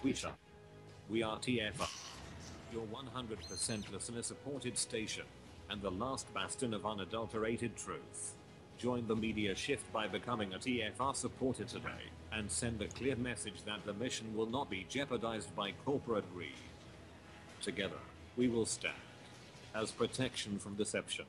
Twitter. We are TFR, your 100% listener-supported station, and the last bastion of unadulterated truth. Join the media shift by becoming a TFR supporter today, and send a clear message that the mission will not be jeopardized by corporate greed. Together, we will stand as protection from deception.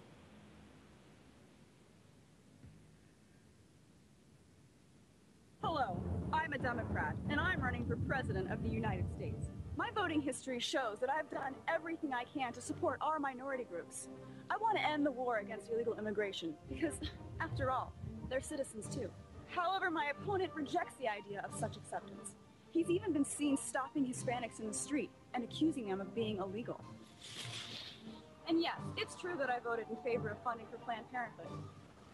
Hello, I'm a Democrat, and I'm running for President of the United States. My voting history shows that I've done everything I can to support our minority groups. I want to end the war against illegal immigration, because, after all, they're citizens too. However, my opponent rejects the idea of such acceptance. He's even been seen stopping Hispanics in the street and accusing them of being illegal. And yes, it's true that I voted in favor of funding for Planned Parenthood.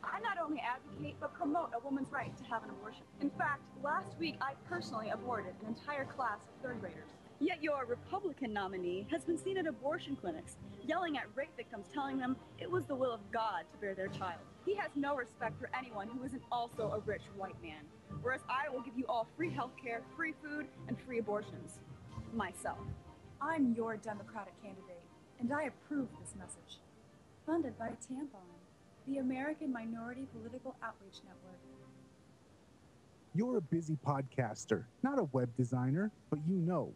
I not only advocate, but promote a woman's right to have an abortion. In fact, last week I personally aborted an entire class of third graders. Yet your Republican nominee has been seen at abortion clinics, yelling at rape victims, telling them it was the will of God to bear their child. He has no respect for anyone who isn't also a rich white man. Whereas I will give you all free healthcare, free food, and free abortions. Myself. I'm your Democratic candidate, and I approve this message. Funded by Tampon, the American Minority Political Outreach Network. You're a busy podcaster, not a web designer, but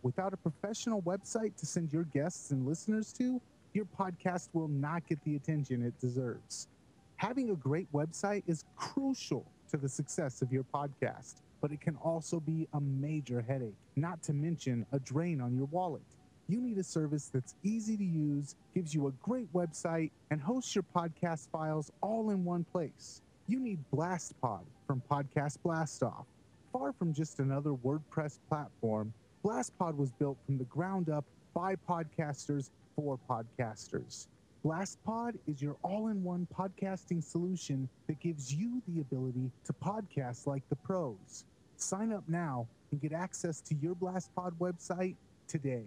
without a professional website to send your guests and listeners to, your podcast will not get the attention it deserves. Having a great website is crucial to the success of your podcast, but it can also be a major headache, not to mention a drain on your wallet. You need a service that's easy to use, gives you a great website, and hosts your podcast files all in one place. You need BlastPod from Podcast Blastoff. Far from just another WordPress platform, BlastPod was built from the ground up by podcasters for podcasters. BlastPod is your all-in-one podcasting solution that gives you the ability to podcast like the pros. Sign up now and get access to your BlastPod website today.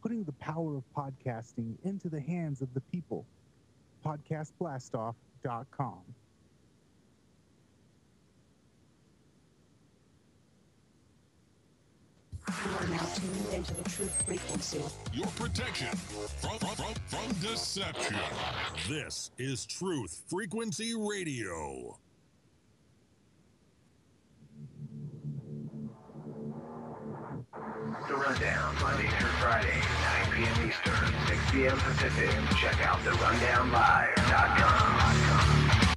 Putting the power of podcasting into the hands of the people. PodcastBlastoff.com. You are now tuned into the truth frequency. Your protection from deception. This is Truth Frequency Radio. The Rundown, Monday through Friday, 9 p.m. Eastern, 6 p.m. Pacific. Check out therundownlive.com.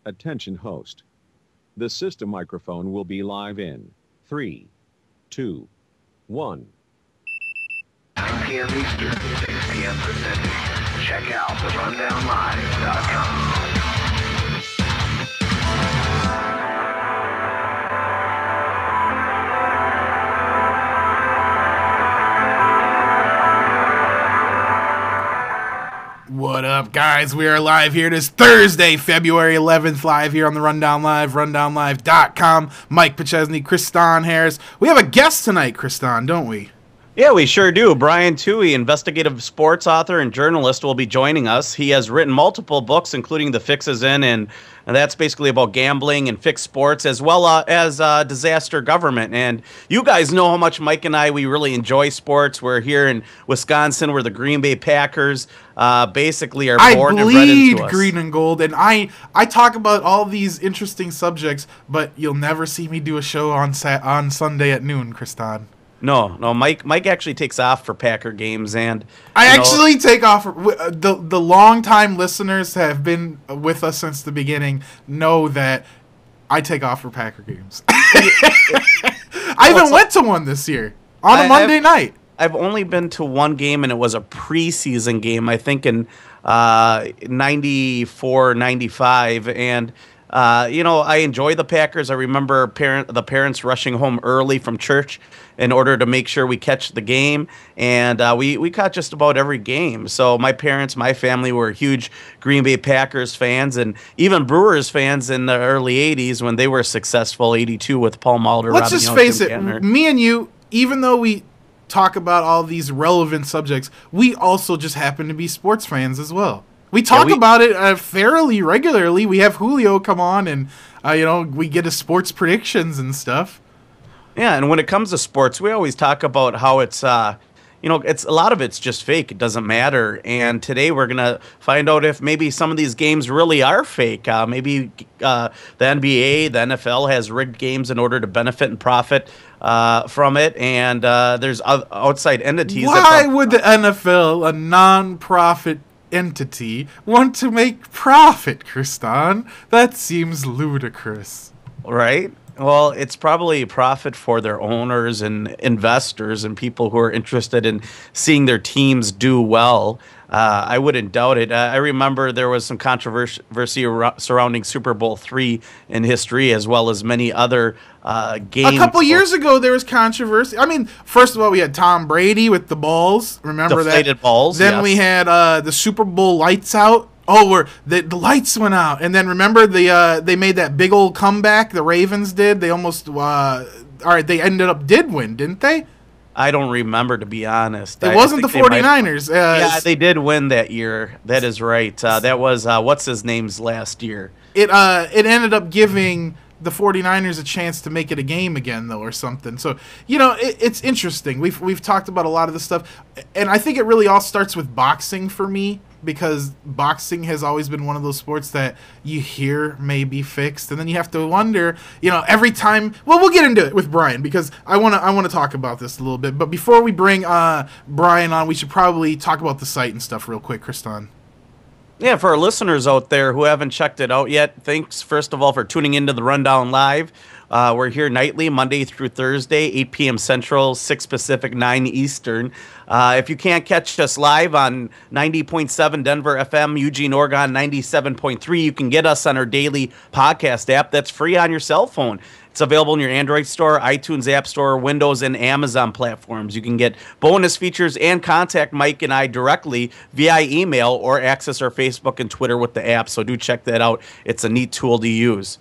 Attention host. The system microphone will be live in 3, 2, 1. 9 p.m. Eastern, 6 p.m. Pacific. Check out therundownlive.com. What up, guys? We are live here. It is Thursday, February 11th, live here on the Rundown Live, rundownlive.com. Mike Pachesney, Kristan Harris. We have a guest tonight, Kristan, don't we? Yeah, we sure do. Brian Tuohy, investigative sports author and journalist, will be joining us. He has written multiple books, including The Fixes In, and that's basically about gambling and fixed sports, as well as disaster government. And you guys know how much Mike and we really enjoy sports. We're here in Wisconsin, where the Green Bay Packers basically are born and bred into us. Green and gold, and I talk about all these interesting subjects, but you'll never see me do a show on Sunday at noon, Kristan. No, Mike actually takes off for Packer games, and I actually take off. The longtime listeners have been with us since the beginning know that I take off for Packer games. I even went to one this year on a Monday night. I've only been to one game, and it was a preseason game, I think in 94, 95, and I enjoy the Packers. I remember the parents rushing home early from church in order to make sure we catch the game, and we caught just about every game. So my family were huge Green Bay Packers fans, and even Brewers fans in the early 80s when they were successful, 82 with Paul Molitor. Let's just face it, me and you, even though we talk about all these relevant subjects, we also just happen to be sports fans as well. We talk about it fairly regularly. We have Julio come on, and we get his sports predictions and stuff. Yeah, and when it comes to sports, we always talk about how it's it's a lot of it's just fake. It doesn't matter. And today we're gonna find out if maybe some of these games really are fake. Maybe the NBA, the NFL has rigged games in order to benefit and profit from it. And there's outside entities. Why would the NFL, a non-profit entity, want to make profit, Kristan? That seems ludicrous. Right? Well, it's probably a profit for their owners and investors and people who are interested in seeing their teams do well. I wouldn't doubt it. I remember there was some controversy surrounding Super Bowl III in history, as well as many other games. A couple years ago, there was controversy. I mean, first of all, we had Tom Brady with the balls. Remember Deflated that? balls. Then we had the Super Bowl lights out. Oh, where the lights went out, and then remember they made that big old comeback. The Ravens did. They almost they ended up did win, didn't they? I don't remember, to be honest. It wasn't the 49ers. Yeah, they did win that year. That is right. That was what's his name's last year. It ended up giving the 49ers a chance to make it a game again, though, or something. So, it's interesting. We've talked about a lot of this stuff, and I think it really all starts with boxing for me, because boxing has always been one of those sports that you hear may be fixed, and then you have to wonder, every time. Well, we'll get into it with Brian, because I want to talk about this a little bit. But before we bring Brian on, we should probably talk about the site and stuff real quick, Kristan. Yeah, for our listeners out there who haven't checked it out yet, thanks first of all for tuning into the Rundown Live. We're here nightly, Monday through Thursday, 8 p.m. Central, 6 Pacific, 9 Eastern. If you can't catch us live on 90.7 Denver FM, Eugene, Oregon, 97.3, you can get us on our daily podcast app that's free on your cell phone. It's available in your Android store, iTunes App Store, Windows, and Amazon platforms. You can get bonus features and contact Mike and I directly via email or access our Facebook and Twitter with the app, so do check that out. It's a neat tool to use.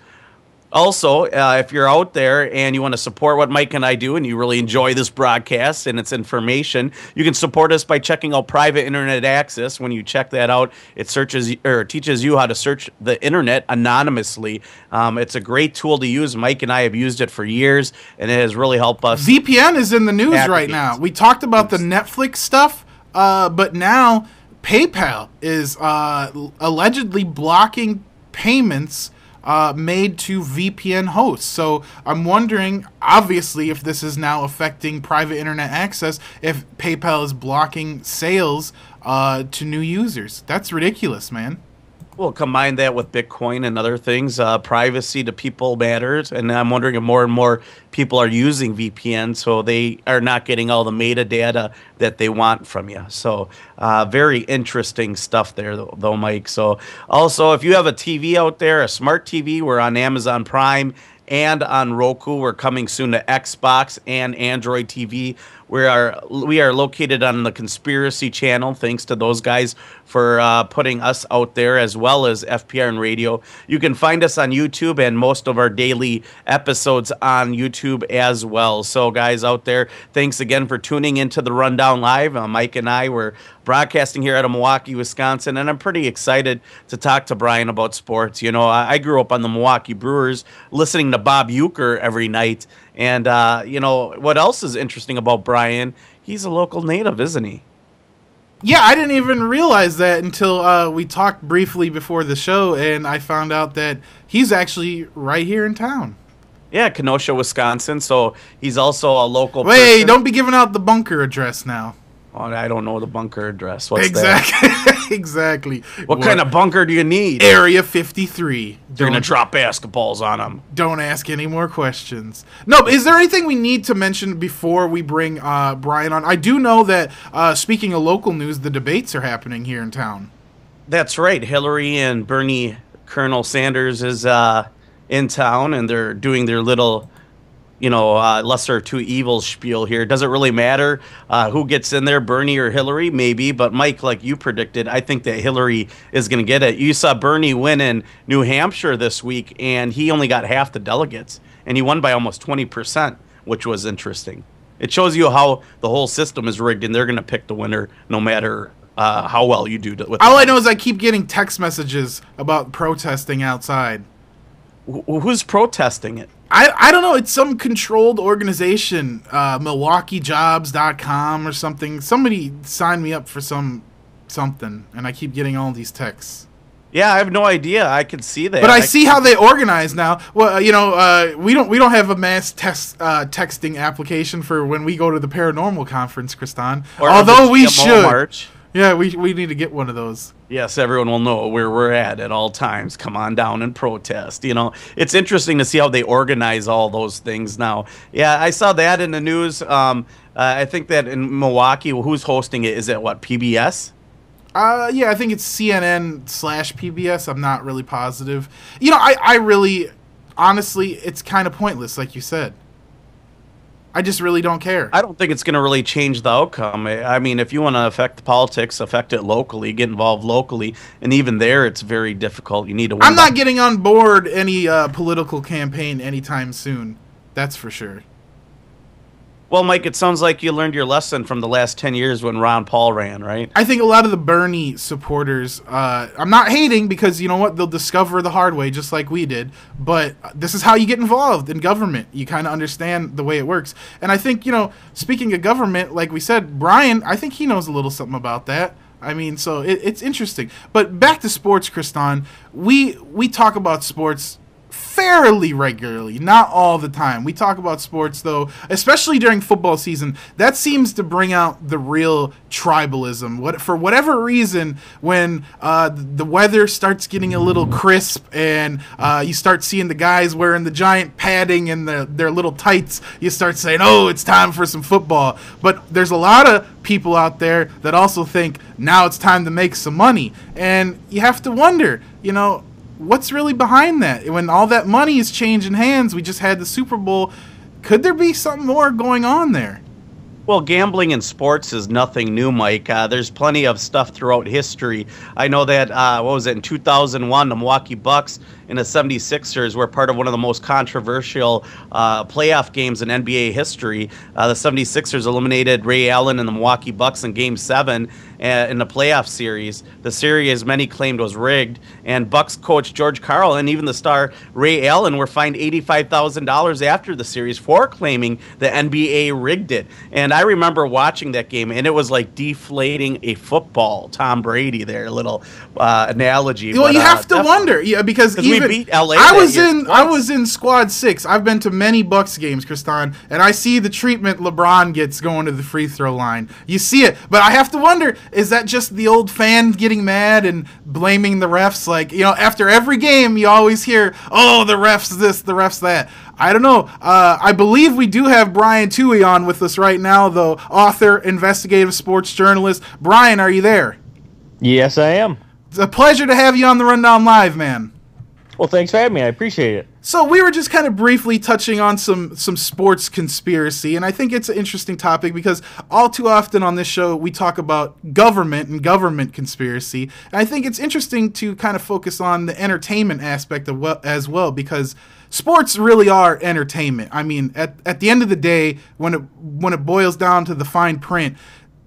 Also, if you're out there and you want to support what Mike and I do and you really enjoy this broadcast and its information, you can support us by checking out Private Internet Access. When you check that out, it teaches you how to search the internet anonymously. It's a great tool to use. Mike and I have used it for years, and it has really helped us. VPN is in the news right now. We talked about the Netflix stuff, but now PayPal is allegedly blocking payments made to VPN hosts. So I'm wondering, obviously, if this is now affecting private internet access, if PayPal is blocking sales to new users. That's ridiculous, man. We'll combine that with Bitcoin and other things. Privacy to people matters, and I'm wondering if more and more people are using VPN, so they are not getting all the metadata that they want from you. So very interesting stuff there, though, Mike. So also, if you have a TV out there, a smart TV, we're on Amazon Prime and on Roku. We're coming soon to Xbox and Android TV. We are located on the Conspiracy Channel. Thanks to those guys for putting us out there, as well as FPR and radio. You can find us on YouTube and most of our daily episodes on YouTube as well. So, guys out there, thanks again for tuning into the Rundown Live. Mike and I were broadcasting here out of Milwaukee, Wisconsin, and I'm pretty excited to talk to Brian about sports. I grew up on the Milwaukee Brewers, listening to Bob Uecker every night. And, what else is interesting about Brian? He's a local native, isn't he? Yeah, I didn't even realize that until we talked briefly before the show, and I found out that he's actually right here in town. Yeah, Kenosha, Wisconsin, so he's also a local person. person. Don't be giving out the bunker address now. Oh, I don't know the bunker address. What's exactly. that? Exactly. What kind of bunker do you need? Area 53. You're going to drop basketballs on them. Don't ask any more questions. No, but is there anything we need to mention before we bring Brian on? I do know that, speaking of local news, the debates are happening here in town. That's right. Hillary and Bernie, Colonel Sanders is in town, and they're doing their little lesser of two evils spiel here. Does it really matter who gets in there, Bernie or Hillary? Maybe. But, Mike, like you predicted, I think that Hillary is going to get it. You saw Bernie win in New Hampshire this week, and he only got half the delegates. And he won by almost 20%, which was interesting. It shows you how the whole system is rigged, and they're going to pick the winner no matter how well you do with all I know is I keep getting text messages about protesting outside. Who's protesting it? I don't know. It's some controlled organization, MilwaukeeJobs.com or something. Somebody signed me up for something, and I keep getting all these texts. Yeah, I have no idea. I could see that. But I see how they organize now. Well, we don't have a mass texting application for when we go to the paranormal conference, Kristan. Although we should. March. Yeah, we need to get one of those. Yes, everyone will know where we're at all times. Come on down and protest. It's interesting to see how they organize all those things now. Yeah, I saw that in the news. I think that in Milwaukee, who's hosting it? Is it PBS? Yeah, I think it's CNN/PBS. I'm not really positive. I really, honestly, it's kind of pointless, like you said. I just really don't care. I don't think it's going to really change the outcome. I mean, if you want to affect the politics, affect it locally, get involved locally, and even there, it's very difficult. You need to. I'm not getting on board any political campaign anytime soon. That's for sure. Well, Mike, it sounds like you learned your lesson from the last 10 years when Ron Paul ran, right? I think a lot of the Bernie supporters, I'm not hating because, you know what, they'll discover the hard way just like we did, but this is how you get involved in government. You kind of understand the way it works. And I think, speaking of government, like we said, Brian, I think he knows a little something about that. I mean, so it's interesting. But back to sports, Kristan, we talk about sports fairly regularly, not all the time. We talk about sports, though, especially during football season. That seems to bring out the real tribalism. For whatever reason, when the weather starts getting a little crisp and you start seeing the guys wearing the giant padding and their little tights, you start saying, oh, it's time for some football. But there's a lot of people out there that also think now it's time to make some money. And you have to wonder, what's really behind that? When all that money is changing hands, we just had the Super Bowl. Could there be something more going on there? Well, gambling in sports is nothing new, Mike. There's plenty of stuff throughout history. I know that, in 2001, the Milwaukee Bucks and the 76ers were part of one of the most controversial playoff games in NBA history. The 76ers eliminated Ray Allen and the Milwaukee Bucks in Game 7 in the playoff series. The series, many claimed, was rigged, and Bucks coach George Karl and even the star Ray Allen were fined $85,000 after the series for claiming the NBA rigged it. And I remember watching that game, and it was like deflating a football. Tom Brady there, a little analogy. Well, you have to wonder, because we beat LA. I was in Squad 6. I've been to many Bucks games, Kristan, and I see the treatment LeBron gets going to the free throw line. You see it, but I have to wonder, is that just the old fan getting mad and blaming the refs? Like, after every game, you always hear, oh, the refs this, the refs that. I don't know. I believe we do have Brian Tuohy on with us right now, though. Author, investigative sports journalist. Brian, are you there? Yes, I am. It's a pleasure to have you on the Rundown Live, man. Well, thanks for having me. I appreciate it. So we were just kind of briefly touching on some sports conspiracy, and I think it's an interesting topic because all too often on this show we talk about government and government conspiracy, and I think it's interesting to kind of focus on the entertainment aspect as well because sports really are entertainment. I mean, at the end of the day, when it boils down to the fine print,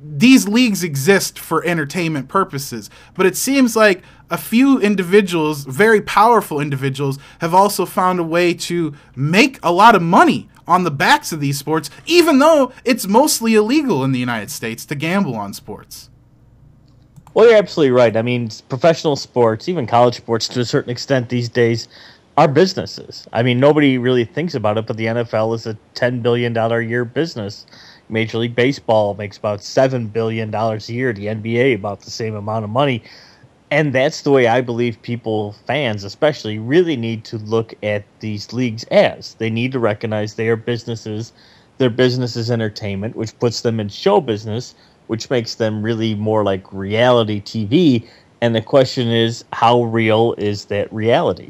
these leagues exist for entertainment purposes, but it seems like a few individuals, very powerful individuals, have also found a way to make a lot of money on the backs of these sports, even though it's mostly illegal in the United States to gamble on sports. Well, you're absolutely right. I mean, professional sports, even college sports to a certain extent these days, are businesses. I mean, nobody really thinks about it, but the NFL is a $10 billion a year business. Major League Baseball makes about $7 billion a year. The NBA, about the same amount of money. And that's the way I believe people, fans especially, really need to look at these leagues as. They need to recognize they are businesses. Their business is entertainment, which puts them in show business, which makes them really more like reality TV. And the question is, how real is that reality?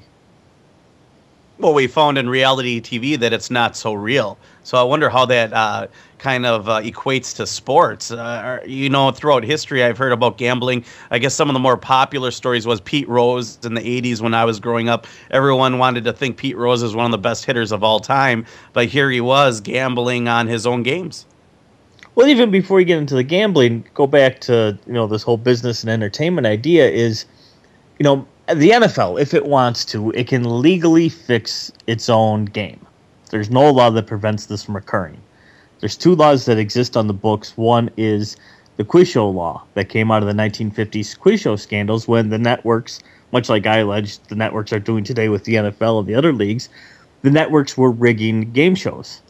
Well, we found in reality TV that it's not so real. So I wonder how that kind of equates to sports. Throughout history, I've heard about gambling. I guess some of the more popular stories was Pete Rose in the 80s when I was growing up. Everyone wanted to think Pete Rose is one of the best hitters of all time. But here he was gambling on his own games. Well, even before you get into the gambling, go back to, this whole business and entertainment idea is, the NFL, if it wants to, it can legally fix its own game. There's no law that prevents this from occurring. There's two laws that exist on the books. One is the quiz show law that came out of the 1950s quiz show scandals when the networks, much like I alleged the networks are doing today with the NFL and the other leagues, the networks were rigging game shows.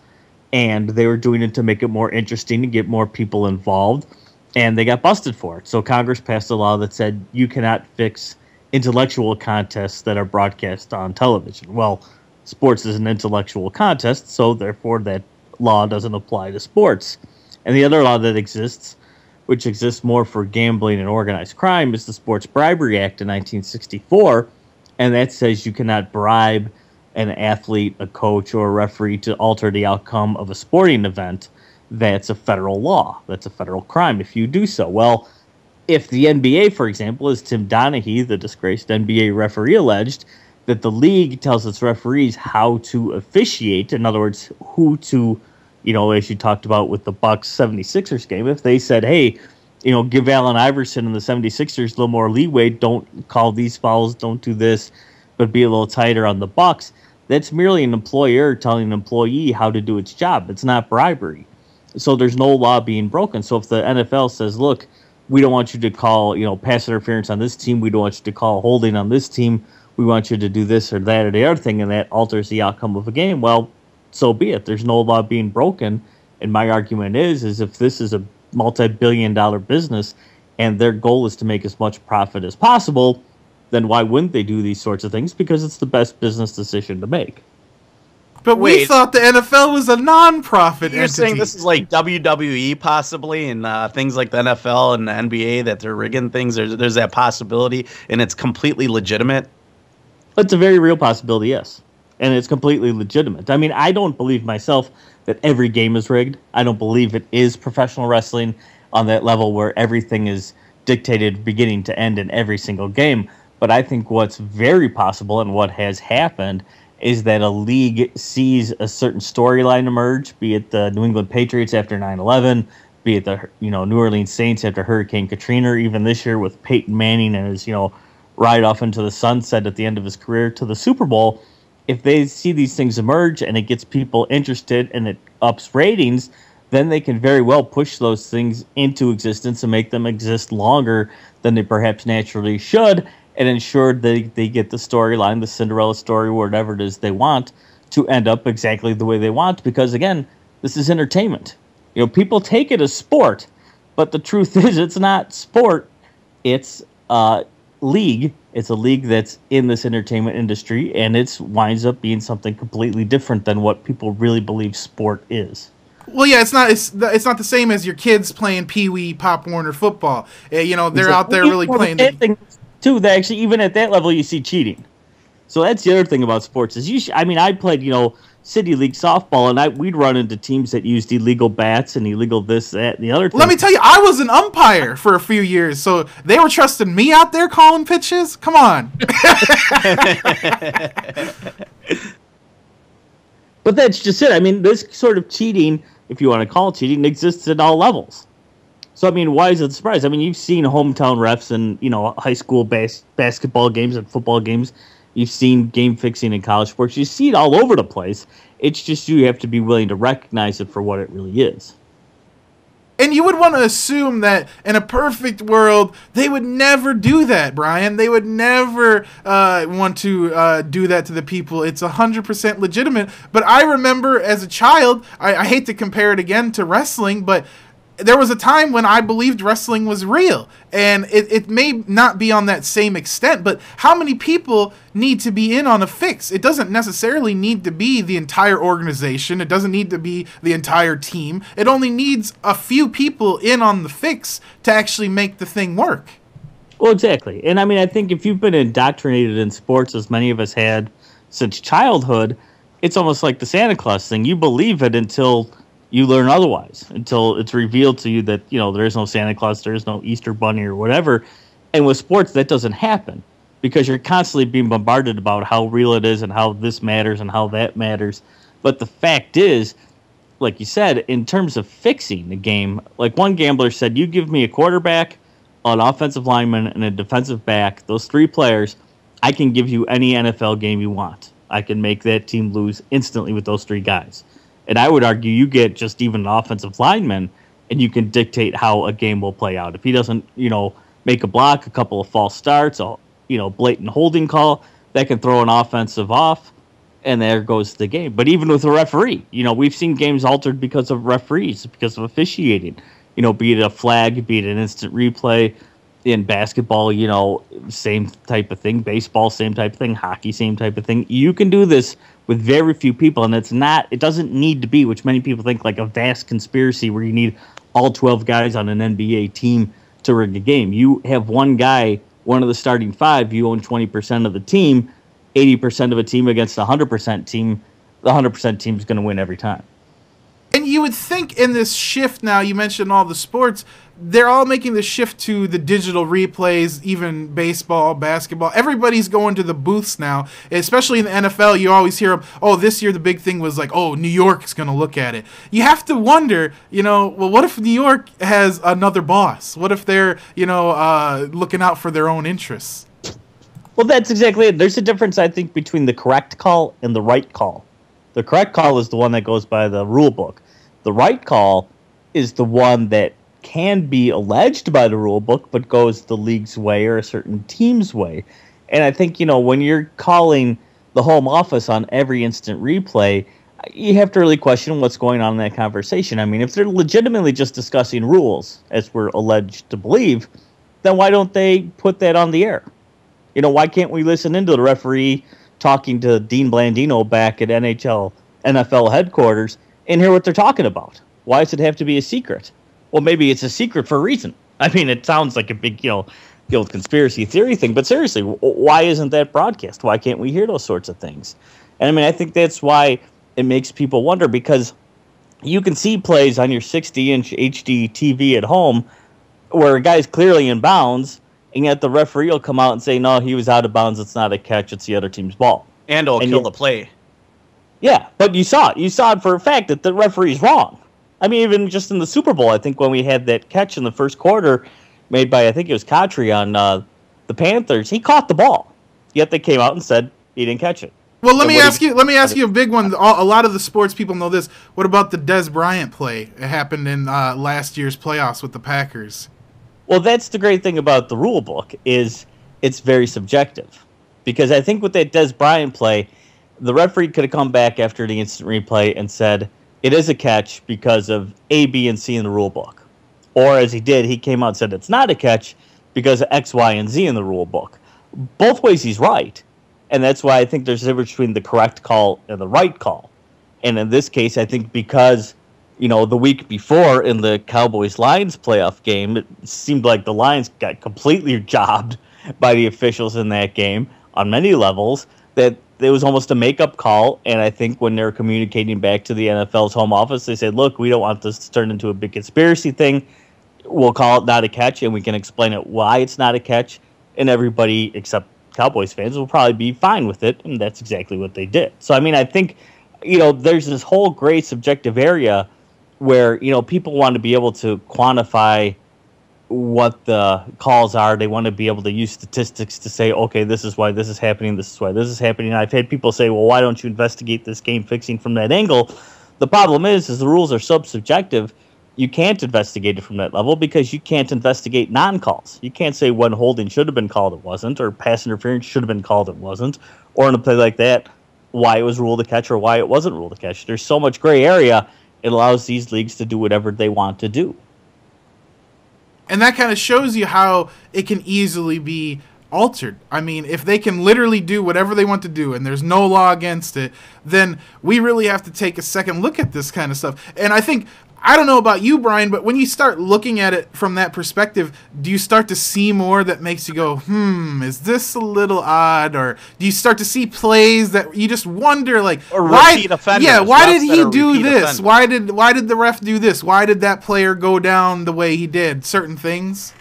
And they were doing it to make it more interesting, to get more people involved. And they got busted for it. So Congress passed a law that said you cannot fix intellectual contests that are broadcast on television. Well, sports is an intellectual contest, so therefore that law doesn't apply to sports. And the other law that exists, which exists more for gambling and organized crime, is the Sports Bribery Act in 1964. And that says you cannot bribe an athlete, a coach, or a referee to alter the outcome of a sporting event. That's a federal law. That's a federal crime if you do so. Well, if the NBA, for example, as Tim Donaghy, the disgraced NBA referee, alleged, that the league tells its referees how to officiate, in other words, who to, as you talked about with the Bucks 76ers game, if they said, hey, give Allen Iverson and the 76ers a little more leeway, don't call these fouls, don't do this, but be a little tighter on the Bucks, that's merely an employer telling an employee how to do its job. It's not bribery. So there's no law being broken. So if the NFL says, look, we don't want you to call, pass interference on this team, we don't want you to call holding on this team, we want you to do this or that or the other thing, and that alters the outcome of a game, well, so be it. There's no law being broken. And my argument is if this is a multi-billion-dollar business and their goal is to make as much profit as possible, then why wouldn't they do these sorts of things? Because it's the best business decision to make. But we thought the NFL was a non-profit entity. You're saying this is like WWE possibly, and things like the NFL and the NBA, that they're rigging things. There's that possibility, and it's completely legitimate? It's a very real possibility, yes. And it's completely legitimate. I mean, I don't believe myself that every game is rigged. I don't believe it is professional wrestling on that level where everything is dictated beginning to end in every single game. But I think what's very possible and what has happened is that a league sees a certain storyline emerge, be it the New England Patriots after 9/11, be it the New Orleans Saints after Hurricane Katrina, or even this year with Peyton Manning and his ride off into the sunset at the end of his career to the Super Bowl. If they see these things emerge and it gets people interested and it ups ratings, then they can very well push those things into existence and make them exist longer than they perhaps naturally should, and ensure that they get the storyline, the Cinderella story, whatever it is they want, to end up exactly the way they want. Because, again, this is entertainment. People take it as sport, but the truth is it's not sport. It's league. It's a league that's in this entertainment industry, and it winds up being something completely different than what people really believe sport is. Well, yeah, it's not the same as your kids playing Pee Wee, Pop Warner football. They're out there really playing. Too, that actually, even at that level, you see cheating. So that's the other thing about sports is I played city league softball, and we'd run into teams that used illegal bats and illegal this, that, and the other thing. Let me tell you, I was an umpire for a few years, so they were trusting me out there calling pitches. Come on. But that's just it. I mean, this sort of cheating, if you want to call it cheating, exists at all levels. So, I mean, why is it a surprise? I mean, you've seen hometown refs in, high school basketball games and football games. You've seen game fixing in college sports. You see it all over the place. It's just you have to be willing to recognize it for what it really is. And you would want to assume that in a perfect world, they would never do that, Brian. They would never want to do that to the people. It's 100% legitimate. But I remember as a child, I hate to compare it again to wrestling, but there was a time when I believed wrestling was real, and it may not be on that same extent, but how many people need to be in on a fix? It doesn't necessarily need to be the entire organization. It doesn't need to be the entire team. It only needs a few people in on the fix to actually make the thing work. Well, exactly. And I mean, I think if you've been indoctrinated in sports, as many of us had since childhood, it's almost like the Santa Claus thing. You believe it until you learn otherwise, until it's revealed to you that, there is no Santa Claus, there is no Easter Bunny or whatever. And with sports, that doesn't happen because you're constantly being bombarded about how real it is and how this matters and how that matters. But the fact is, like you said, in terms of fixing the game, like one gambler said, you give me a quarterback, an offensive lineman, and a defensive back, those three players, I can give you any NFL game you want. I can make that team lose instantly with those 3 guys. And I would argue you get just even an offensive lineman, and you can dictate how a game will play out. If he doesn't, make a block, a couple of false starts, a blatant holding call, that can throw an offensive off, and there goes the game. But even with a referee, we've seen games altered because of referees, because of officiating. Be it a flag, be it an instant replay. In basketball, same type of thing. Baseball, same type of thing. Hockey, same type of thing. You can do this with very few people, and it doesn't need to be, which many people think, like a vast conspiracy where you need all 12 guys on an NBA team to rig a game. You have one guy, one of the starting 5, you own 20% of the team, 80% of a team against a 100% team. The 100% team is going to win every time. And you would think in this shift now, you mentioned all the sports, they're all making the shift to the digital replays, even baseball, basketball. Everybody's going to the booths now, especially in the NFL. You always hear, this year the big thing was like, New York's going to look at it. You have to wonder, what if New York has another boss? What if they're, looking out for their own interests? Well, that's exactly it. There's a difference, I think, between the correct call and the right call. The correct call is the one that goes by the rule book. The right call is the one that can be alleged by the rule book, but goes the league's way or a certain team's way. And I think, when you're calling the home office on every instant replay, you have to really question what's going on in that conversation. I mean, if they're legitimately just discussing rules, as we're alleged to believe, then why don't they put that on the air? Why can't we listen into the referee talking to Dean Blandino back at NFL headquarters and hear what they're talking about? Why does it have to be a secret? Well, maybe it's a secret for a reason. I mean, it sounds like a big, conspiracy theory thing, but seriously, why isn't that broadcast? Why can't we hear those sorts of things? And I mean, I think that's why it makes people wonder, because you can see plays on your 60-inch HD TV at home where a guy's clearly in bounds, and yet the referee will come out and say, no, he was out of bounds, it's not a catch, it's the other team's ball. And it'll kill the play. Yeah, but you saw it. You saw it for a fact that the referee's wrong. I mean, even just in the Super Bowl, I think when we had that catch in the first quarter made by, I think it was Kotri on the Panthers, he caught the ball. Yet they came out and said he didn't catch it. Well, let me ask you a big one. A lot of the sports people know this. What about the Dez Bryant play? It happened in last year's playoffs with the Packers. Well, that's the great thing about the rule book, is it's very subjective. Because I think with that Dez Bryant play, the referee could have come back after the instant replay and said, it is a catch because of A, B, and C in the rule book. Or as he did, he came out and said it's not a catch because of X, Y, and Z in the rule book. Both ways he's right. And that's why I think there's a difference between the correct call and the right call. And in this case, I think because, the week before in the Cowboys-Lions playoff game, it seemed like the Lions got completely jobbed by the officials in that game on many levels, that it was almost a make-up call. And I think when they're communicating back to the NFL's home office, they said, look, we don't want this to turn into a big conspiracy thing. We'll call it not a catch, and we can explain it why it's not a catch. And everybody except Cowboys fans will probably be fine with it, and that's exactly what they did. So, I mean, I think, there's this whole gray subjective area where, people want to be able to quantify what the calls are. They want to be able to use statistics to say, okay, this is why this is happening, this is why this is happening. And I've had people say, well, why don't you investigate this game fixing from that angle? The problem is the rules are so subjective, you can't investigate it from that level because you can't investigate non-calls. You can't say when holding should have been called, it wasn't, or pass interference should have been called, it wasn't, or in a play like that, why it was ruled a catch or why it wasn't ruled a catch. There's so much gray area, it allows these leagues to do whatever they want to do. And that kind of shows you how it can easily be altered. I mean, if they can literally do whatever they want to do and there's no law against it, then we really have to take a second look at this kind of stuff. And I think, I don't know about you, Brian, but when you start looking at it from that perspective, do you start to see more that makes you go, is this a little odd? Or do you start to see plays that you just wonder, like, why did he do this? Why did the ref do this? Why did that player go down the way he did? Certain things.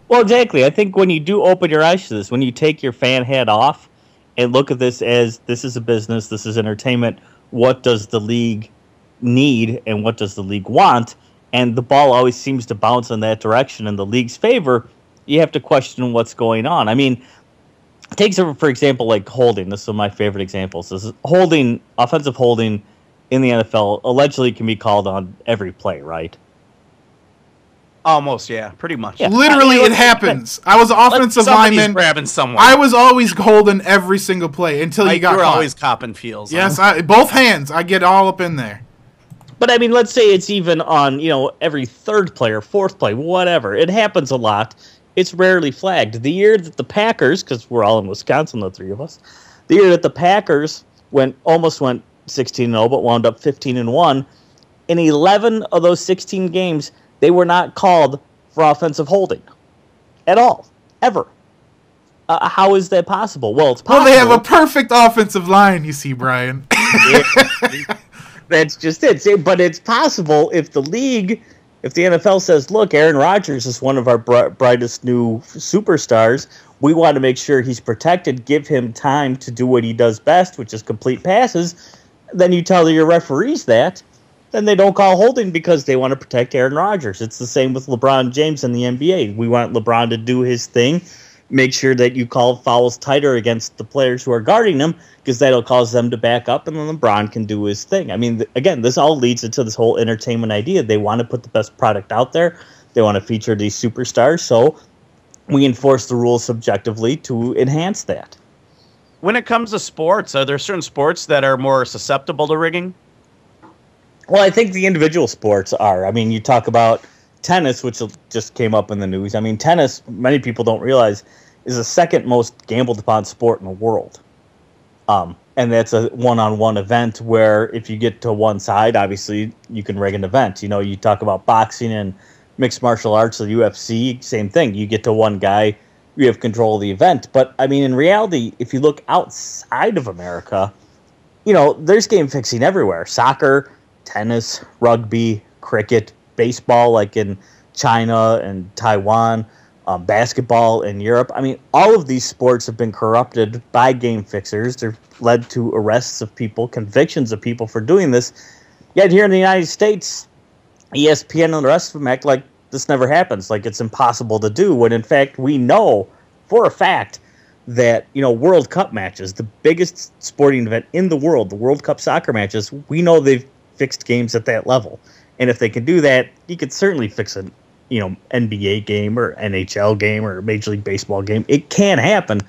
Well, exactly. I think when you do open your eyes to this, when you take your fan hat off and look at this as this is a business, this is entertainment, what does the league need and what does the league want, and the ball always seems to bounce in that direction in the league's favor, you have to question what's going on. I mean, Take for example, like holding. This is one of my favorite examples. This is holding, offensive holding in the NFL allegedly can be called on every play, right? Almost, yeah, pretty much. Yeah. Literally, it happens. I was offensive lineman. Grabbing someone. I was always holding every single play until you got You were caught. always copping feels. Yes, both hands. I get all up in there. But I mean, let's say it's even on, every third play or fourth play, whatever. It happens a lot. It's rarely flagged. The year that the Packers, because we're all in Wisconsin, the three of us, the year that the Packers almost went 16-0, but wound up 15-1, in 11 of those 16 games, they were not called for offensive holding at all, ever. How is that possible? Well, it's possible. Well, they have a perfect offensive line, you see, Brian. That's just it. But it's possible if the NFL says, look, Aaron Rodgers is one of our brightest new superstars. We want to make sure he's protected, give him time to do what he does best, which is complete passes. Then you tell your referees that. Then they don't call holding because they want to protect Aaron Rodgers. It's the same with LeBron James in the NBA. We want LeBron to do his thing. Make sure that you call fouls tighter against the players who are guarding them because that'll cause them to back up and then LeBron can do his thing. I mean, again, this all leads into this whole entertainment idea. They want to put the best product out there. They want to feature these superstars. So we enforce the rules subjectively to enhance that. When it comes to sports, are there certain sports that are more susceptible to rigging? Well, I think the individual sports are. I mean, you talk about tennis, which just came up in the news. I mean, tennis, many people don't realize, is the second most gambled upon sport in the world. And that's a one-on-one event where if you get to one side, obviously you can rig an event. You talk about boxing and mixed martial arts, the UFC, same thing. You get to one guy, you have control of the event. But, I mean, in reality, if you look outside of America, there's game fixing everywhere. Soccer, tennis, rugby, cricket, baseball like in China and Taiwan, basketball in Europe. I mean, all of these sports have been corrupted by game fixers. They've led to arrests of people, convictions of people for doing this. Yet here in the United States, ESPN and the rest of them act like this never happens, like it's impossible to do, when in fact we know for a fact that, World Cup matches, the biggest sporting event in the world, the World Cup soccer matches, we know they've fixed games at that level. And if they can do that, you could certainly fix an NBA game or NHL game or Major League Baseball game. It can happen.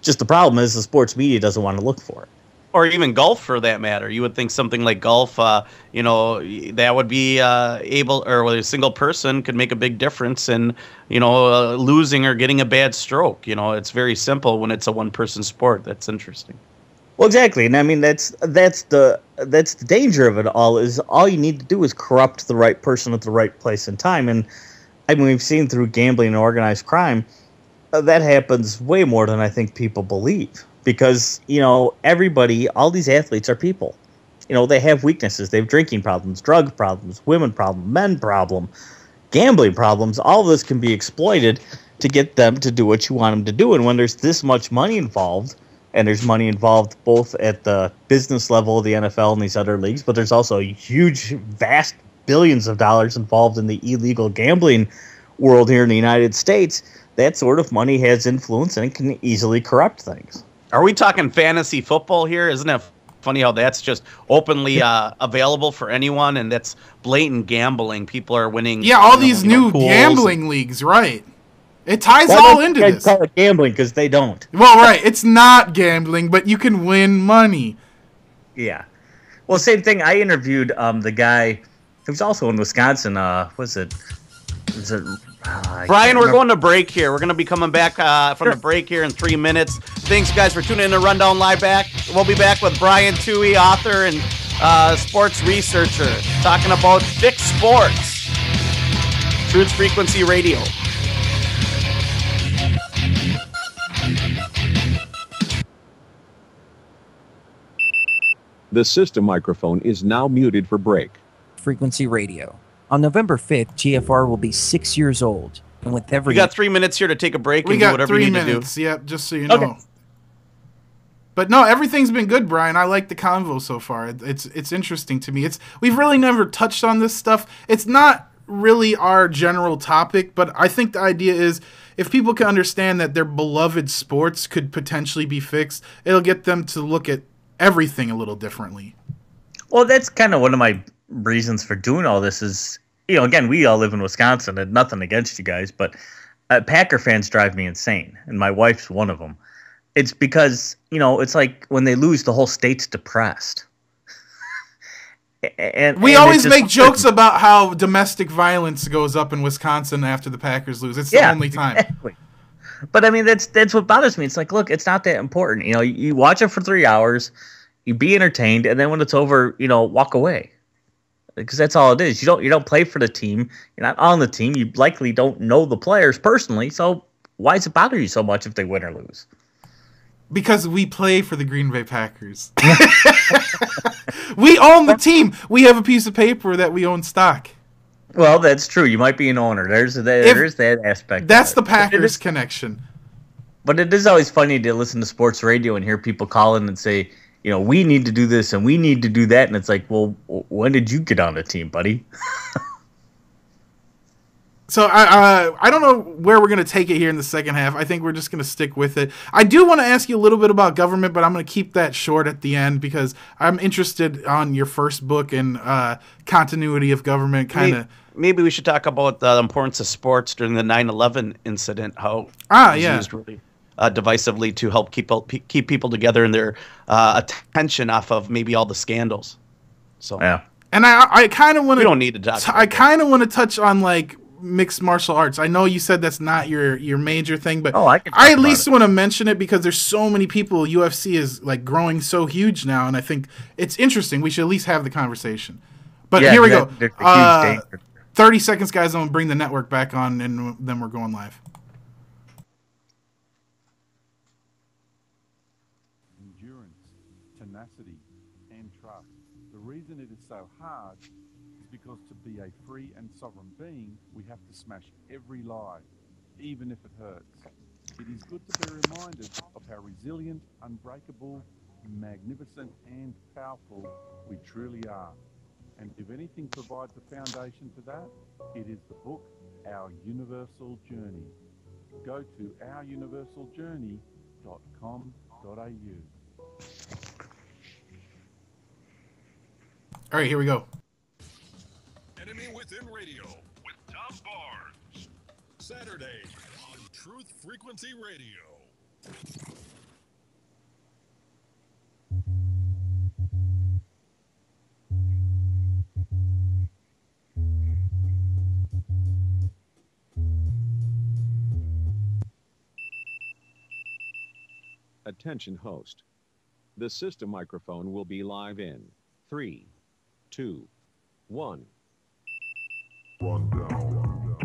Just the problem is the sports media doesn't want to look for it. Or even golf, for that matter. You would think something like golf, that would be able, or whether a single person could make a big difference in, losing or getting a bad stroke. It's very simple when it's a one-person sport. That's interesting. Well, exactly, and I mean that's the danger of it all. Is all you need to do is corrupt the right person at the right place and time, and I mean we've seen through gambling and organized crime that happens way more than I think people believe. Because everybody, all these athletes are people. They have weaknesses. They have drinking problems, drug problems, women problem, men problem, gambling problems. All of this can be exploited to get them to do what you want them to do. And when there's this much money involved. And there's money involved both at the business level of the NFL and these other leagues, but there's also huge, vast billions of dollars involved in the illegal gambling world here in the United States. That sort of money has influence and it can easily corrupt things. Are we talking fantasy football here? Isn't it funny how that's just openly available for anyone, and that's blatant gambling? People are winning. Yeah, all these new gambling leagues, right? It ties all into this. Call it gambling because they don't. Well, right. It's not gambling, but you can win money. Yeah. Well, same thing. I interviewed the guy who's also in Wisconsin. Was it Brian, we're going to break here. We're going to be coming back from the break here in 3 minutes. Thanks, guys, for tuning in to Rundown Live back. We'll be back with Brian Tuohy, author and sports researcher, talking about fixed sports. Truth Frequency Radio. The system microphone is now muted for break. Frequency Radio. On November 5th, GFR will be 6 years old. And with every... We got 3 minutes here to take a break and do whatever you need to do. We got 3 minutes, yep, just so you know. Okay. But no, everything's been good, Brian. I like the convo so far. It's interesting to me. We've really never touched on this stuff. It's not really our general topic, but I think the idea is if people can understand that their beloved sports could potentially be fixed, it'll get them to look at everything a little differently. Well, that's kind of one of my reasons for doing all this is, again, we all live in Wisconsin, and nothing against you guys, but Packer fans drive me insane, and my wife's one of them. It's because, it's like when they lose, the whole state's depressed. And we always make jokes about how domestic violence goes up in Wisconsin after the Packers lose. It's the only time. Exactly. But I mean, that's what bothers me. It's like, look, it's not that important. You watch it for 3 hours, you be entertained, and then when it's over, walk away. Because that's all it is. You don't play for the team. You're not on the team. You likely don't know the players personally. So why does it bother you so much if they win or lose? Because we play for the Green Bay Packers. We own the team. We have a piece of paper that we own stock. Well, that's true. You might be an owner. There's that aspect. That's the Packers connection. But it is always funny to listen to sports radio and hear people call in and say, we need to do this and we need to do that. And it's like, well, when did you get on the team, buddy? So I don't know where we're going to take it here in the second half. I think we're just going to stick with it. I do want to ask you a little bit about government, but I'm going to keep that short at the end because I'm interested on your first book and continuity of government kind of. Maybe we should talk about the importance of sports during the 9/11 incident, how it was used really divisively to help keep people together and their attention off of maybe all the scandals. So yeah. And I kind of want to. We don't need to talk. I kind of want to touch on like mixed martial arts. I know you said that's not your major thing, but I at least want to mention it because there's so many people. UFC is like growing so huge now, and I think it's interesting. We should at least have the conversation. But here we go. 30 seconds, guys. I'm going to bring the network back on, and then we're going live. Endurance, tenacity, and trust. The reason it is so hard is because to be a free and sovereign being, we have to smash every lie, even if it hurts. It is good to be reminded of how resilient, unbreakable, magnificent, and powerful we truly are. And if anything provides a foundation for that, it is the book, Our Universal Journey. Go to ouruniversaljourney.com.au. All right, here we go. Enemy Within Radio with Tom Barnes. Saturday on Truth Frequency Radio. Attention host. The system microphone will be live in 3, 2, 1. Rundown.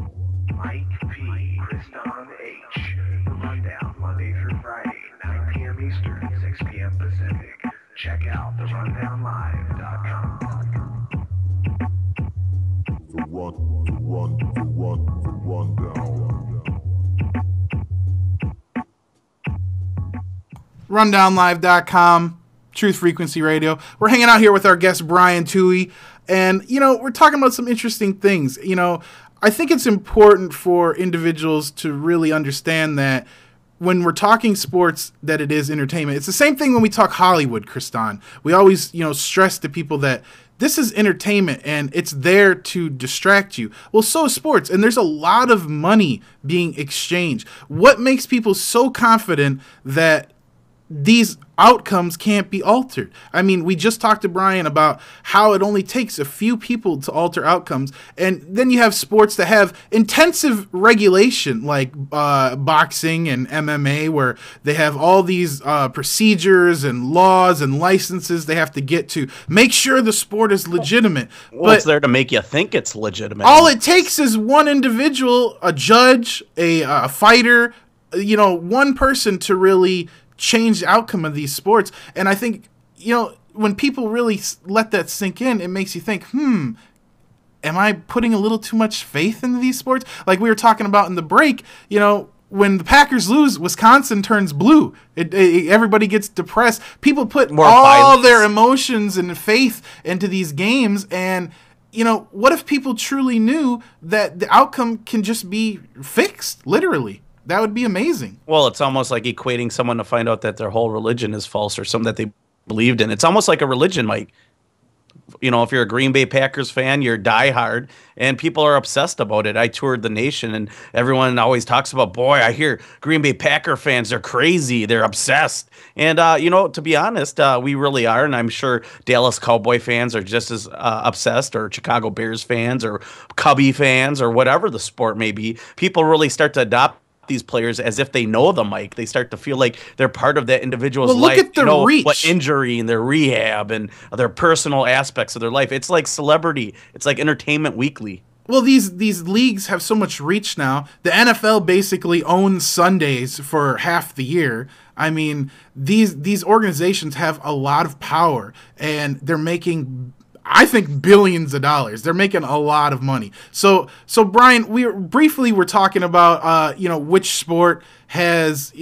Mike P. Kriston H. The Rundown, Monday through Friday, 9 p.m. Eastern, 6 p.m. Pacific. Check out therundownlive.com. The rundown. RundownLive.com, Truth Frequency Radio. We're hanging out here with our guest, Brian Tuohy, and, we're talking about some interesting things. I think it's important for individuals to really understand that when we're talking sports, that it is entertainment. It's the same thing when we talk Hollywood, Kriston. We always, stress to people that this is entertainment and it's there to distract you. Well, so is sports, and there's a lot of money being exchanged. What makes people so confident that these outcomes can't be altered? I mean, we just talked to Brian about how it only takes a few people to alter outcomes. And then you have sports that have intensive regulation, like boxing and MMA, where they have all these procedures and laws and licenses they have to get to make sure the sport is legitimate. Well, it's there to make you think it's legitimate. All it takes is one individual, a judge, a fighter, one person to really change the outcome of these sports. And I think, when people really let that sink in, it makes you think, am I putting a little too much faith into these sports? Like we were talking about in the break, when the Packers lose, Wisconsin turns blue. Everybody gets depressed. People put all their emotions and faith into these games, and what if people truly knew that the outcome can just be fixed, literally? That would be amazing. Well, it's almost like equating someone to find out that their whole religion is false or something that they believed in. It's almost like a religion, Mike. If you're a Green Bay Packers fan, you're diehard, and people are obsessed about it. I toured the nation, and everyone always talks about, boy, I hear Green Bay Packer fans, they're crazy, they're obsessed. And, to be honest, we really are, and I'm sure Dallas Cowboy fans are just as obsessed, or Chicago Bears fans, or Cubby fans, or whatever the sport may be. People really start to adopt these players as if they know them, Mike. They start to feel like they're part of that individual's life. Look at the reach. What injury and their rehab and their personal aspects of their life. It's like Celebrity. It's like Entertainment Weekly. Well, these leagues have so much reach now. The NFL basically owns Sundays for half the year. I mean, these organizations have a lot of power, and they're making, I think, billions of dollars. They're making a lot of money. So Brian, we're talking about, which sport has,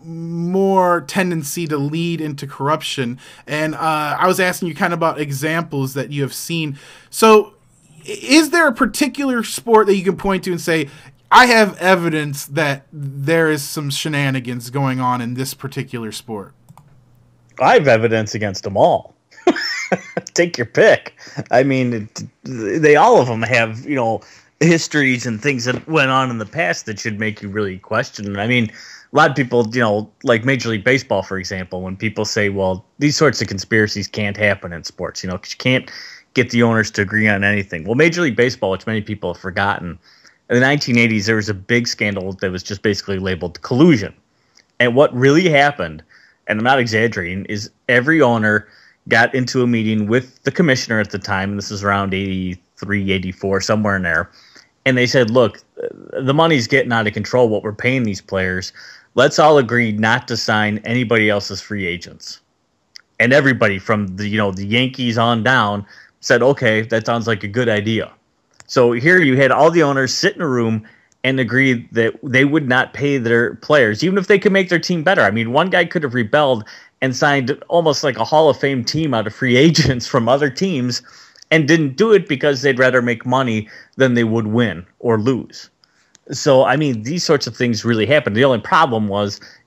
more tendency to lead into corruption. And I was asking you kind of about examples that you have seen. So is there a particular sport that you can point to and say, I have evidence that there is some shenanigans going on in this particular sport? I have evidence against them all. Take your pick. I mean, they all of them have, histories and things that went on in the past that should make you really question. I mean, a lot of people, like Major League Baseball, for example, when people say, well, these sorts of conspiracies can't happen in sports, 'cause you can't get the owners to agree on anything. Well, Major League Baseball, which many people have forgotten, in the 1980s, there was a big scandal that was just basically labeled collusion. And what really happened, and I'm not exaggerating, is every owner got into a meeting with the commissioner at the time, and this is around 83, 84, somewhere in there, and they said, look, the money's getting out of control, what we're paying these players. Let's all agree not to sign anybody else's free agents. And everybody from the Yankees on down said, okay, that sounds like a good idea. So here you had all the owners sit in a room and agree that they would not pay their players, even if they could make their team better. I mean, one guy could have rebelled and signed almost like a Hall of Fame team out of free agents from other teams and didn't do it because they'd rather make money than they would win or lose. So, I mean, these sorts of things really happened. The only problem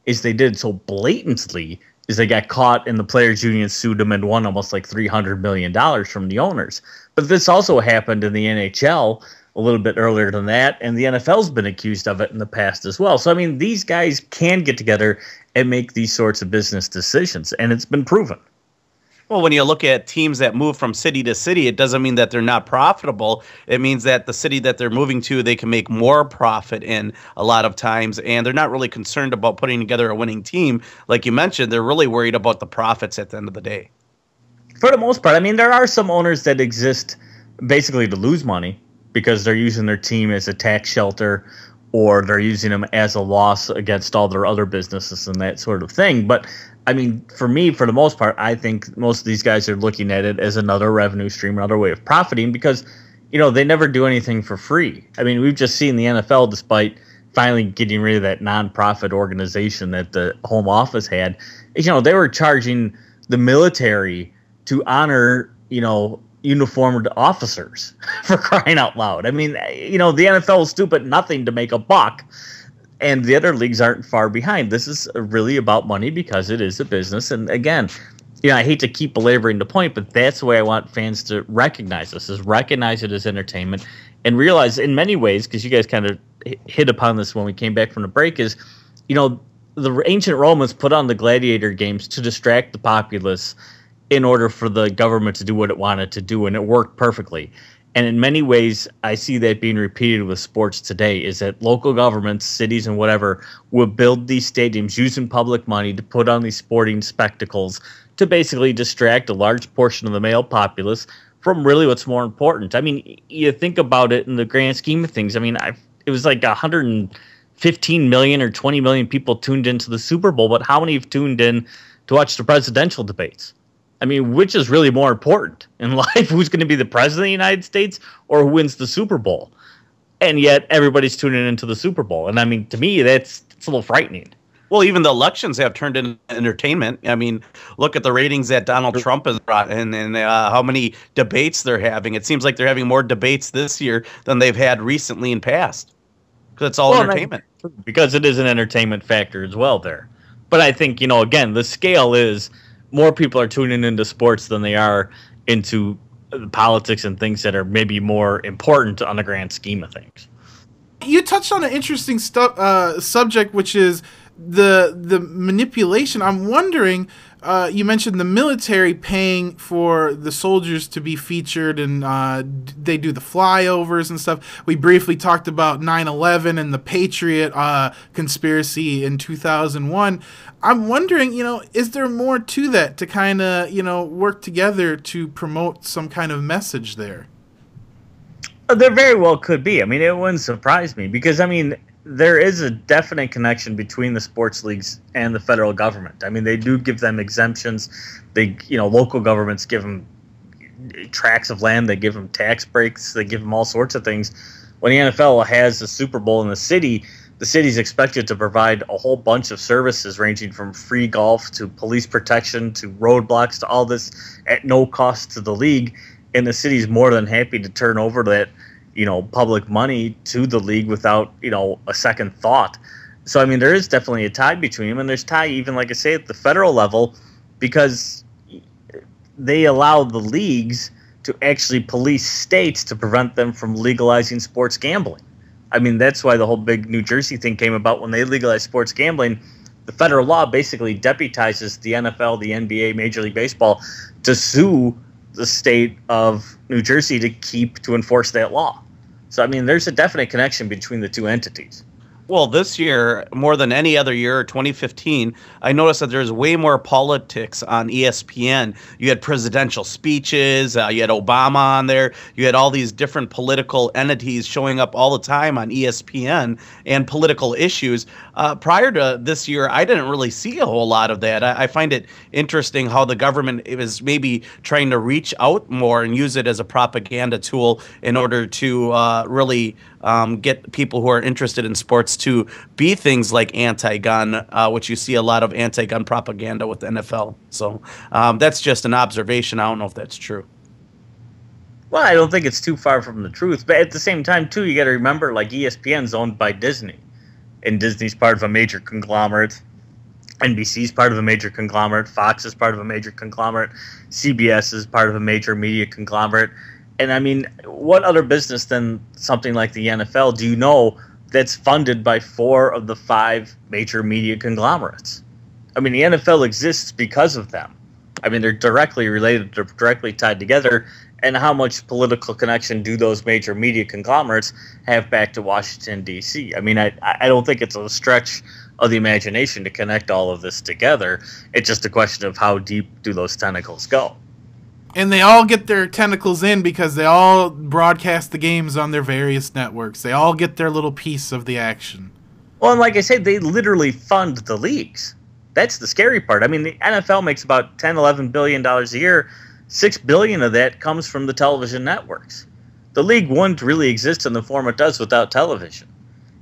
is they did it so blatantly is they got caught and the players union sued them and won almost like $300 million from the owners. But this also happened in the NHL a little bit earlier than that, and the NFL's been accused of it in the past as well. So, I mean, these guys can get together and make these sorts of business decisions, and it's been proven. Well, when you look at teams that move from city to city, it doesn't mean that they're not profitable. It means that the city that they're moving to, they can make more profit in a lot of times, and they're not really concerned about putting together a winning team. Like you mentioned, they're really worried about the profits at the end of the day. For the most part, I mean, there are some owners that exist basically to lose money because they're using their team as a tax shelter or they're using them as a loss against all their other businesses and that sort of thing. But I mean, for me, for the most part, I think most of these guys are looking at it as another revenue stream, another way of profiting because, they never do anything for free. I mean, we've just seen the NFL, despite finally getting rid of that nonprofit organization that the home office had, they were charging the military to honor, uniformed officers for crying out loud. I mean, the NFL is stupid nothing to make a buck. And the other leagues aren't far behind. This is really about money because it is a business. And again, I hate to keep belaboring the point, but that's the way I want fans to recognize this, is recognize it as entertainment and realize in many ways, because you guys kind of hit upon this when we came back from the break, is, the ancient Romans put on the gladiator games to distract the populace in order for the government to do what it wanted to do, and it worked perfectly. And in many ways, I see that being repeated with sports today, is that local governments, cities and whatever, will build these stadiums using public money to put on these sporting spectacles to basically distract a large portion of the male populace from really what's more important. I mean, you think about it in the grand scheme of things. I mean, it was like 115 million or 20 million people tuned into the Super Bowl, but how many have tuned in to watch the presidential debates? I mean, which is really more important in life? Who's going to be the president of the United States or who wins the Super Bowl? And yet everybody's tuning into the Super Bowl. And I mean, to me, it's a little frightening. Well, even the elections have turned into entertainment. I mean, look at the ratings that Donald Trump has brought in and how many debates they're having. It seems like they're having more debates this year than they've had recently in past. Because it's all entertainment. Because it is an entertainment factor as well there. But I think, again, the scale is more people are tuning into sports than they are into politics and things that are maybe more important on the grand scheme of things. You touched on an interesting subject, which is the manipulation. I'm wondering, you mentioned the military paying for the soldiers to be featured, and they do the flyovers and stuff. We briefly talked about 9/11 and the Patriot conspiracy in 2001. I'm wondering, is there more to that to kind of, work together to promote some kind of message there? There very well could be. I mean, it wouldn't surprise me because, there is a definite connection between the sports leagues and the federal government. I mean, they do give them exemptions. Local governments give them tracts of land. They give them tax breaks. They give them all sorts of things. When the NFL has the Super Bowl in the city's expected to provide a whole bunch of services ranging from free golf to police protection to roadblocks to all this at no cost to the league. And the city's more than happy to turn over that, public money to the league without, a second thought. So, there is definitely a tie between them. And there's tie even, like I say, at the federal level because they allow the leagues to actually police states to prevent them from legalizing sports gambling. That's why the whole big New Jersey thing came about when they legalized sports gambling. The federal law basically deputizes the NFL, the NBA, Major League Baseball to sue the state of New Jersey to enforce that law. So, there's a definite connection between the two entities. Well, this year, more than any other year, 2015, I noticed that there's way more politics on ESPN. You had presidential speeches, you had Obama on there, you had all these different political entities showing up all the time on ESPN and political issues. Prior to this year, I didn't really see a whole lot of that. I find it interesting how the government is maybe trying to reach out more and use it as a propaganda tool in order to really get people who are interested in sports to be things like anti-gun, which you see a lot of anti-gun propaganda with the NFL. So that's just an observation. I don't know if that's true. Well, I don't think it's too far from the truth. But at the same time, too, you got to remember, ESPN's owned by Disney. And Disney's part of a major conglomerate. NBC's part of a major conglomerate. Fox is part of a major conglomerate. CBS is part of a major media conglomerate. And what other business than something like the NFL do you know that's funded by 4 of the 5 major media conglomerates? The NFL exists because of them. They're directly related, they're directly tied together. And how much political connection do those major media conglomerates have back to Washington, D.C.? I don't think it's a stretch of the imagination to connect all of this together. It's just a question of how deep do those tentacles go. And they all get their tentacles in because they all broadcast the games on their various networks. They all get their little piece of the action. Well, and like I said, they literally fund the leagues. That's the scary part. The NFL makes about $10-11 billion a year. $6 billion of that comes from the television networks. The league wouldn't really exist in the form it does without television.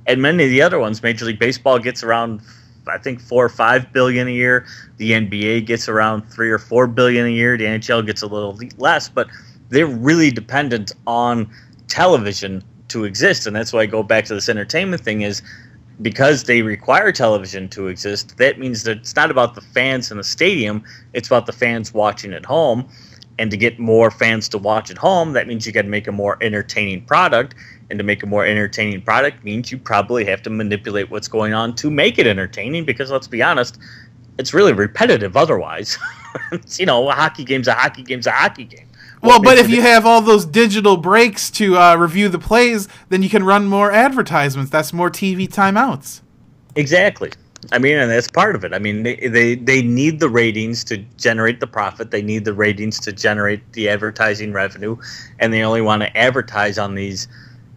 And many of the other ones, Major League Baseball gets around, I think, $4 or $5 billion a year. The NBA gets around $3 or $4 billion a year. The NHL gets a little less, but they're really dependent on television to exist. And that's why I go back to this entertainment thing is because they require television to exist, that means that it's not about the fans in the stadium, it's about the fans watching at home. And to get more fans to watch at home, that means you got to make a more entertaining product. And to make a more entertaining product means you probably have to manipulate what's going on to make it entertaining. Because let's be honest, it's really repetitive otherwise. A hockey game's a hockey game's a hockey game. Well, but if you have all those digital breaks to review the plays, then you can run more advertisements. That's more TV timeouts. Exactly. And that's part of it. They need the ratings to generate the profit. They need the ratings to generate the advertising revenue. And they only want to advertise on these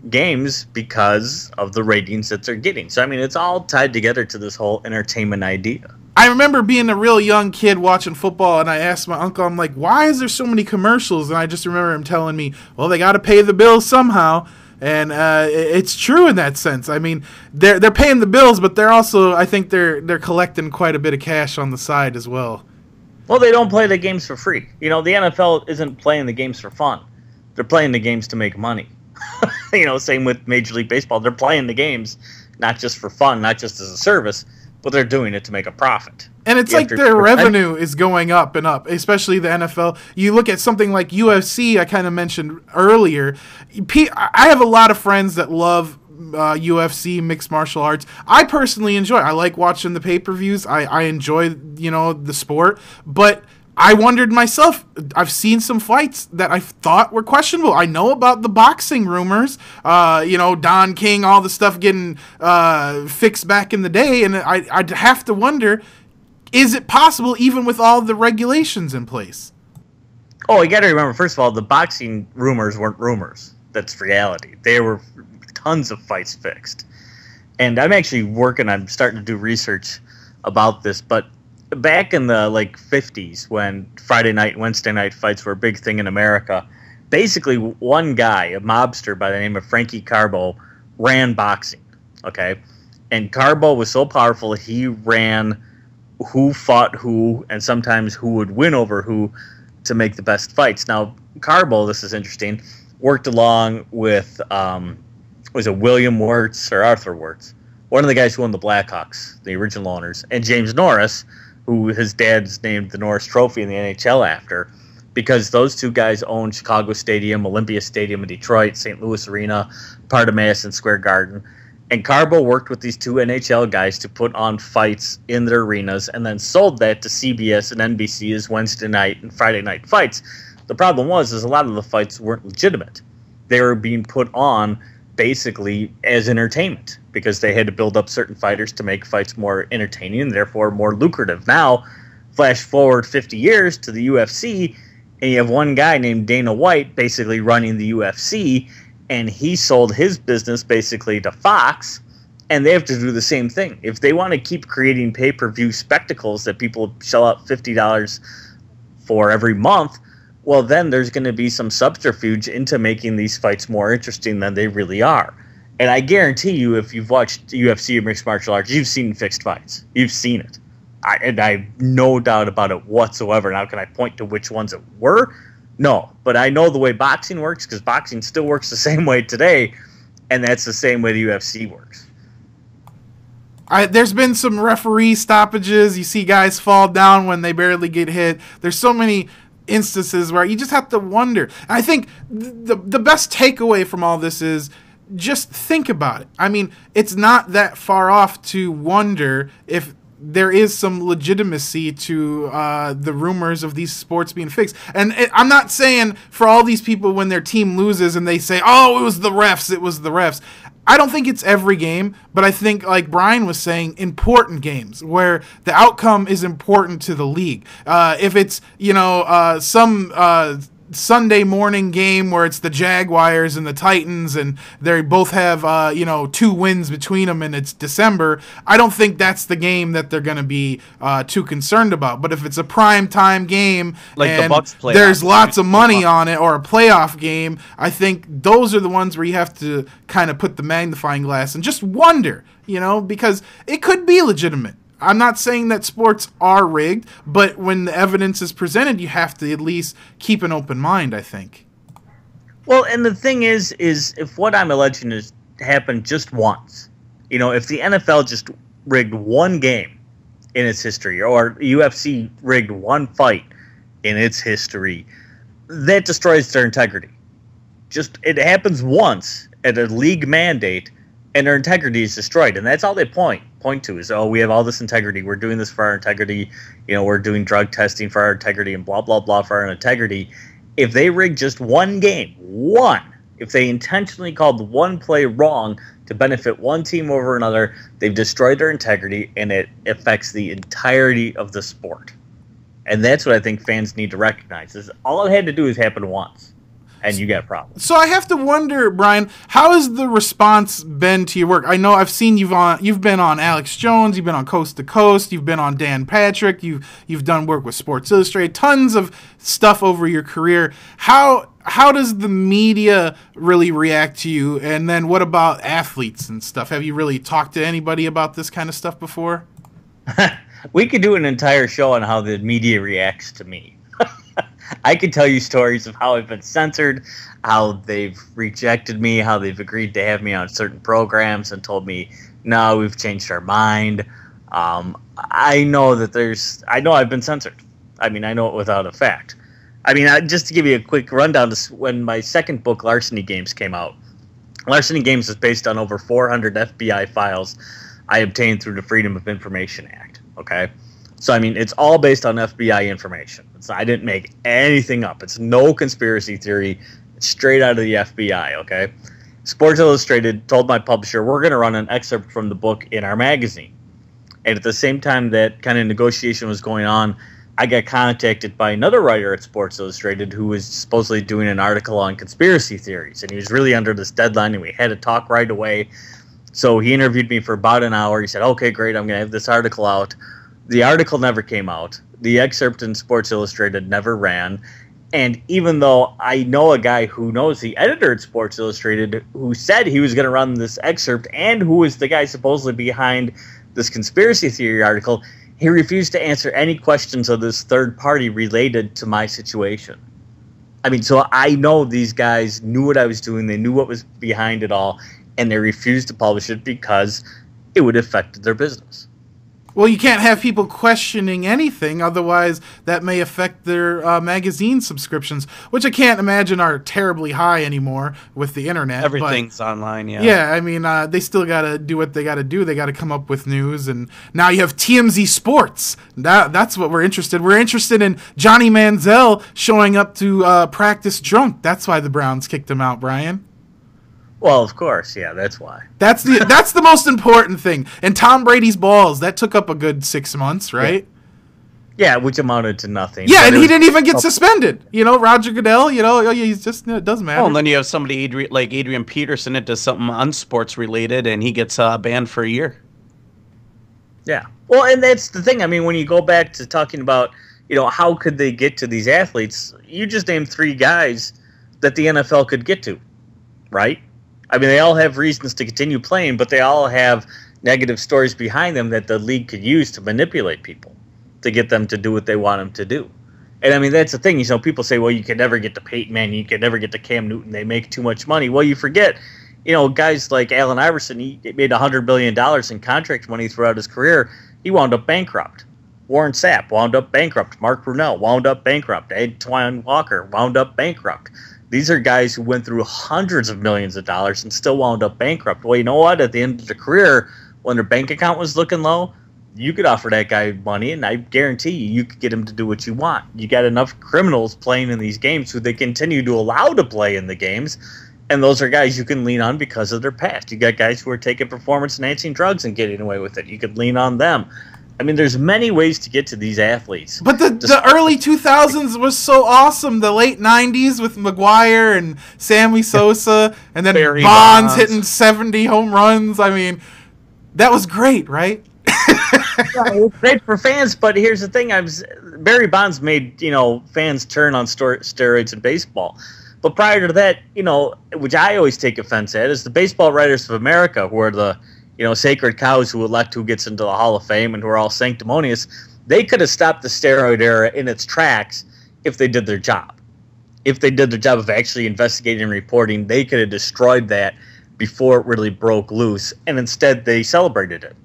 games because of the ratings that they're getting. So, it's all tied together to this whole entertainment idea. I remember being a real young kid watching football, and I asked my uncle, I'm like, why is there so many commercials? And I just remember him telling me, well, they got to pay the bills somehow. And it's true in that sense. I mean, they're paying the bills, but they're also, I think they're collecting quite a bit of cash on the side as well. Well, they don't play the games for free. You know, the NFL isn't playing the games for fun. They're playing the games to make money. You know, same with Major League Baseball. They're playing the games not just for fun, not just as a service, but they're doing it to make a profit. And it's like their revenue is going up and up, especially the NFL. You look at something like UFC, I kind of mentioned earlier. I have a lot of friends that love UFC, mixed martial arts. I personally enjoy it. I like watching the pay-per-views. I enjoy, the sport. But I wondered myself, I've seen some fights that I thought were questionable. I know about the boxing rumors, Don King, all the stuff getting fixed back in the day, and I'd have to wonder, is it possible even with all the regulations in place? Oh, you got to remember, first of all, the boxing rumors weren't rumors. That's reality. There were tons of fights fixed. And I'm actually starting to do research about this, but back in the 50s when Friday night and Wednesday night fights were a big thing in America, basically one guy, a mobster by the name of Frankie Carbo, ran boxing, okay? And Carbo was so powerful, he ran who fought who and sometimes who would win over who to make the best fights. Now, Carbo, this is interesting, worked along with, was it William Wirtz or Arthur Wirtz? One of the guys who won the Blackhawks, the original owners, and James Norris, who his dad's named the Norris Trophy in the NHL after, because those two guys owned Chicago Stadium, Olympia Stadium in Detroit, St. Louis Arena, part of Madison Square Garden. And Carbo worked with these two NHL guys to put on fights in their arenas and then sold that to CBS and NBC as Wednesday night and Friday night fights. The problem was a lot of the fights weren't legitimate. They were being put on basically as entertainment because they had to build up certain fighters to make fights more entertaining and therefore more lucrative. Now, flash forward 50 years to the UFC, and you have one guy named Dana White basically running the UFC, and he sold his business basically to Fox, and they have to do the same thing. If they want to keep creating pay-per-view spectacles that people shell out $50 for every month, well, then there's going to be some subterfuge into making these fights more interesting than they really are. And I guarantee you, if you've watched UFC or mixed martial arts, you've seen fixed fights. You've seen it. And I have no doubt about it whatsoever. Now, can I point to which ones it were? No, but I know the way boxing works because boxing still works the same way today, and that's the same way the UFC works. There's been some referee stoppages. You see guys fall down when they barely get hit. There's so many instances where you just have to wonder. And I think the best takeaway from all this is just think about it. I mean, it's not that far off to wonder if there is some legitimacy to the rumors of these sports being fixed. And I'm not saying for all these people when their team loses and they say, oh, it was the refs. I don't think it's every game, but I think, like Brian was saying, important games where the outcome is important to the league. If it's, some Sunday morning game where it's the Jaguars and the Titans and they both have 2 wins between them and it's December, I don't think that's the game that they're going to be too concerned about. But if it's a prime time game like and the Bucks there's lots of money on it, or a playoff game, I think those are the ones where you have to kind of put the magnifying glass and just wonder, because it could be legitimate. I'm not saying that sports are rigged, but when the evidence is presented, you have to at least keep an open mind, I think. Well, and the thing is if what I'm alleging has happened just once, if the NFL just rigged one game in its history, or UFC rigged one fight in its history, that destroys their integrity. It happens once at a league mandate, and their integrity is destroyed, and that's all they point to is, we have all this integrity. We're doing this for our integrity. We're doing drug testing for our integrity and blah, blah, blah for our integrity. If they rig just one game, if they intentionally called one play wrong to benefit one team over another, they've destroyed their integrity, and it affects the entirety of the sport. And that's what I think fans need to recognize, is all it had to do is happen once. and you got problems. So I have to wonder, Brian, how has the response been to your work? I know I've seen you've been on Alex Jones, you've been on Coast to Coast, you've been on Dan Patrick, you've done work with Sports Illustrated, tons of stuff over your career. How does the media really react to you? And then what about athletes and stuff? Have you really talked to anybody about this kind of stuff before? We could do an entire show on how the media reacts to me. I could tell you stories of how I've been censored, how they've rejected me, how they've agreed to have me on certain programs and told me, no, we've changed our mind. I know I've been censored. I mean, I know it without a fact. I mean, just to give you a quick rundown, when my second book, Larceny Games, came out, Larceny Games is based on over 400 FBI files I obtained through the Freedom of Information Act, okay? So, I mean, it's all based on FBI information. I didn't make anything up. It's no conspiracy theory. It's straight out of the FBI, okay? Sports Illustrated told my publisher, we're going to run an excerpt from the book in our magazine. And at the same time that kind of negotiation was going on, I got contacted by another writer at Sports Illustrated who was supposedly doing an article on conspiracy theories. And he was really under this deadline, and we had to talk right away. So he interviewed me for about an hour. He said, okay, great, I'm going to have this article out. The article never came out. The excerpt in Sports Illustrated never ran. And even though I know a guy who knows the editor at Sports Illustrated who said he was going to run this excerpt and who was the guy supposedly behind this conspiracy theory article, he refused to answer any questions of this third party related to my situation. I mean, so I know these guys knew what I was doing. They knew what was behind it all, and they refused to publish it because it would affect their business. Well, you can't have people questioning anything, otherwise that may affect their magazine subscriptions, which I can't imagine are terribly high anymore with the internet. Everything's online, yeah. Yeah, I mean, they still got to do what they got to do. They got to come up with news, and now you have TMZ Sports. That's what we're interested. We're interested in Johnny Manziel showing up to practice drunk. That's why the Browns kicked him out, Brian. Well, of course, yeah, that's why. That's the most important thing. And Tom Brady's balls, that took up a good 6 months, right? Yeah, which amounted to nothing. Yeah, and he didn't even get suspended. You know, Roger Goodell, he's just, it doesn't matter. Oh, and then you have somebody like Adrian Peterson that does something unsports related, and he gets banned for a year. Yeah. Well, and that's the thing. I mean, when you go back to talking about, how could they get to these athletes, you just named 3 guys that the NFL could get to, right? I mean, they all have reasons to continue playing, but they all have negative stories behind them that the league could use to manipulate people, to get them to do what they want them to do. And, I mean, that's the thing. People say, well, you can never get to Peyton Manning, you can never get to Cam Newton, they make too much money. Well, you forget, guys like Allen Iverson, he made $100 billion in contract money throughout his career. He wound up bankrupt. Warren Sapp wound up bankrupt. Mark Brunell wound up bankrupt. Antoine Walker wound up bankrupt. These are guys who went through hundreds of millions of dollars and still wound up bankrupt. Well, you know what? At the end of the career, when their bank account was looking low, you could offer that guy money, and I guarantee you could get him to do what you want. You got enough criminals playing in these games who they continue to allow to play in the games, and those are guys you can lean on because of their past. You got guys who are taking performance-enhancing drugs and getting away with it. You could lean on them. I mean, there's many ways to get to these athletes. But the early 2000s was so awesome. The late 90s with McGuire and Sammy Sosa, and then Barry Bonds hitting 70 home runs. I mean, that was great, right? Great for fans, but here's the thing. Barry Bonds made, fans turn on steroids in baseball. But prior to that, which I always take offense at, is the Baseball Writers of America, who are the sacred cows who elect who gets into the Hall of Fame and who are all sanctimonious. They could have stopped the steroid era in its tracks if they did their job. If they did their job of actually investigating and reporting, they could have destroyed that before it really broke loose, and instead they celebrated it.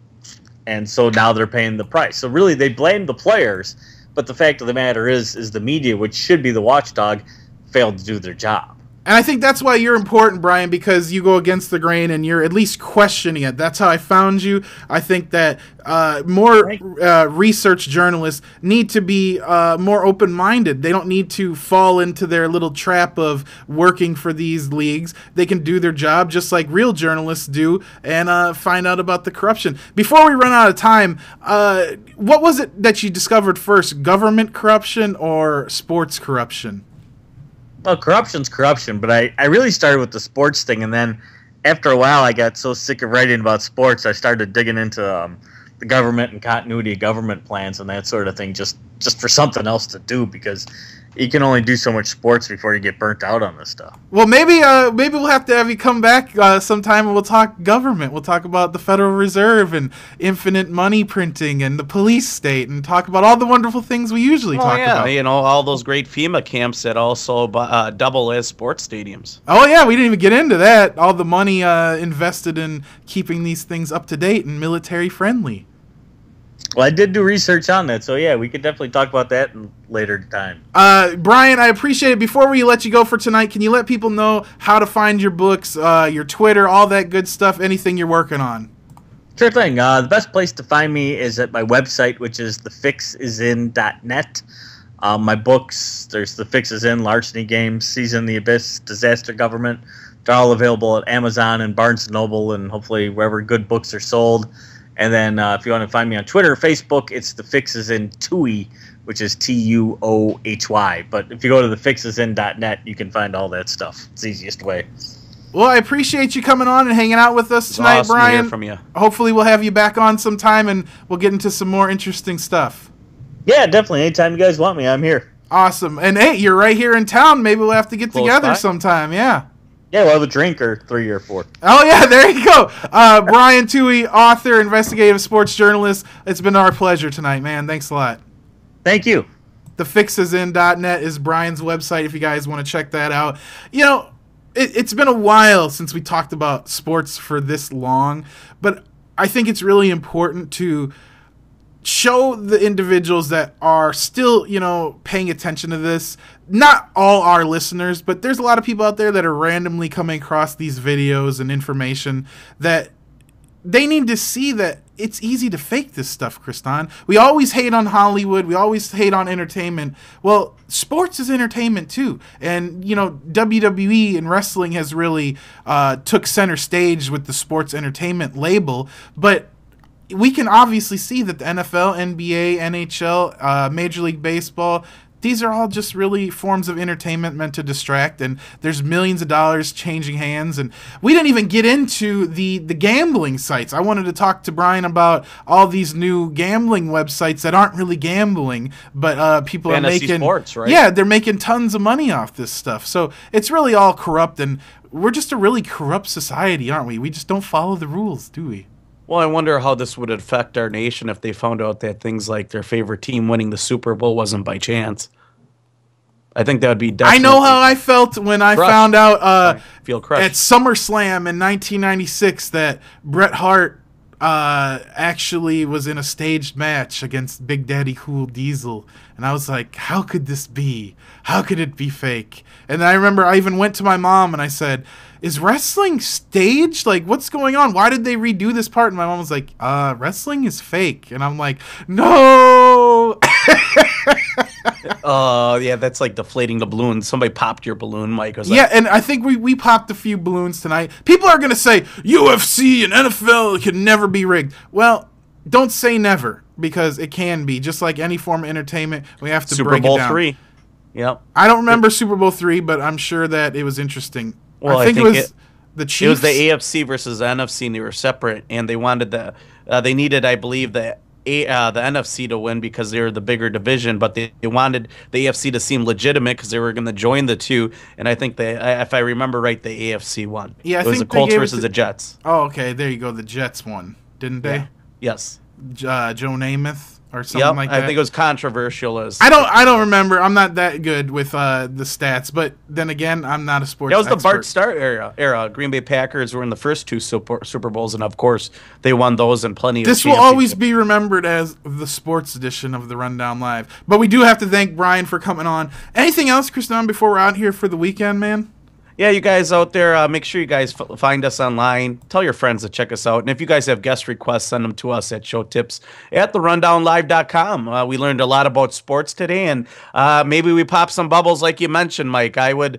And so now they're paying the price. So really they blame the players, but the fact of the matter is the media, which should be the watchdog, failed to do their job. And I think that's why you're important, Brian, because you go against the grain and you're at least questioning it. That's how I found you. I think that more research journalists need to be more open-minded. They don't need to fall into their little trap of working for these leagues. They can do their job just like real journalists do and find out about the corruption. Before we run out of time, what was it that you discovered first, government corruption or sports corruption? Well, corruption's corruption, but I really started with the sports thing, and then after a while, I got so sick of writing about sports, I started digging into the government and continuity of government plans and that sort of thing, just for something else to do, because you can only do so much sports before you get burnt out on this stuff. Well, maybe we'll have to have you come back sometime and we'll talk government. We'll talk about the Federal Reserve and infinite money printing and the police state and talk about all the wonderful things we usually talk about. You know, all those great FEMA camps that also double as sports stadiums. Oh, yeah, we didn't even get into that. All the money invested in keeping these things up to date and military friendly. Well, I did do research on that, so yeah, we could definitely talk about that in later time. Brian, I appreciate it. Before we let you go for tonight, can you let people know how to find your books, your Twitter, all that good stuff, anything you're working on? Sure thing. The best place to find me is at my website, which is thefixisin.net. My books, there's The Fix Is In, Larceny Games, Season the Abyss, Disaster Government. They're all available at Amazon and Barnes & Noble and hopefully wherever good books are sold. And then if you want to find me on Twitter or Facebook, it's The Fix Is In Tuohy, which is Tuohy. But if you go to thefixisin.net, you can find all that stuff. It's the easiest way. Well, I appreciate you coming on and hanging out with us tonight, awesome Brian. to hear from you. Hopefully we'll have you back on sometime and we'll get into some more interesting stuff. Yeah, definitely. Anytime you guys want me, I'm here. Awesome. And hey, you're right here in town. Maybe we'll have to get together sometime. Yeah. Yeah, we'll have a drink or 3 or 4. Oh, yeah, there you go. Brian Tuohy, author, investigative sports journalist. It's been our pleasure tonight, man. Thanks a lot. Thank you. Thefixisin.net is Brian's website if you guys want to check that out. You know, it's been a while since we talked about sports for this long, but I think it's really important to show the individuals that are still, you know, paying attention to this. Not all our listeners, but there's a lot of people out there that are randomly coming across these videos and information that they need to see that it's easy to fake this stuff, Kristan. We always hate on Hollywood. We always hate on entertainment. Well, sports is entertainment too. And, you know, WWE and wrestling has really took center stage with the sports entertainment label. But we can obviously see that the NFL, NBA, NHL, Major League Baseball, these are all just really forms of entertainment meant to distract, and there's millions of dollars changing hands. And we didn't even get into the gambling sites. I wanted to talk to Brian about all these new gambling websites that aren't really gambling, but people Fantasy are making sports, right? Yeah, they're making tons of money off this stuff. So it's really all corrupt, and we're just a really corrupt society, aren't we? We just don't follow the rules, do we? Well, I wonder how this would affect our nation if they found out that things like their favorite team winning the Super Bowl wasn't by chance. I think that would be definitely... I know how I felt when I found out feel crushed. at SummerSlam in 1996 that Bret Hart actually was in a staged match against Big Daddy Cool Diesel. And I was like, how could this be? How could it be fake? And I remember I even went to my mom and I said, is wrestling staged? Like, what's going on? Why did they redo this part? And my mom was like, wrestling is fake. And I'm like, no! Yeah, that's like deflating the balloon. Somebody popped your balloon, Mike. Yeah, and I think we popped a few balloons tonight. People are going to say, UFC and NFL can never be rigged. Well, don't say never, because it can be. Just like any form of entertainment, we have to break it down. Super Bowl III. Yep. I don't remember Super Bowl III, but I'm sure that it was interesting. Well, I think it was the Chiefs. It was the AFC versus the NFC, and they were separate, and they wanted they needed, I believe, the NFC to win because they were the bigger division, but they wanted the AFC to seem legitimate because they were going to join the two, and I think if I remember right, the AFC won. Yeah, it was the Colts versus the Jets. Oh, okay, there you go. The Jets won, didn't they? Yeah. Yes. Joe Namath or something like that. I think it was controversial. I don't remember. I'm not that good with the stats, but then again, I'm not a sports expert. That was the Bart Starr era. Green Bay Packers were in the first two Super Bowls, and of course, they won those and plenty of This will always be remembered as the sports edition of the Rundown Live. But we do have to thank Brian for coming on. Anything else, Kristan, before we're out here for the weekend, man? Yeah, you guys out there, make sure you guys find us online. Tell your friends to check us out. And if you guys have guest requests, send them to us at showtips@therundownlive.com. We learned a lot about sports today, and maybe we popped some bubbles like you mentioned, Mike. I would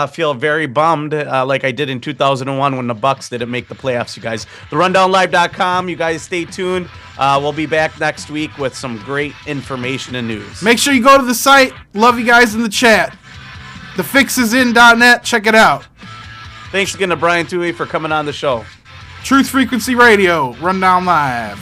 feel very bummed like I did in 2001 when the Bucks didn't make the playoffs, you guys. Therundownlive.com. You guys stay tuned. We'll be back next week with some great information and news. Make sure you go to the site. Love you guys in the chat. Thefixisin.net. Check it out. Thanks again to Brian Tuohy for coming on the show. Truth Frequency Radio, Rundown Live.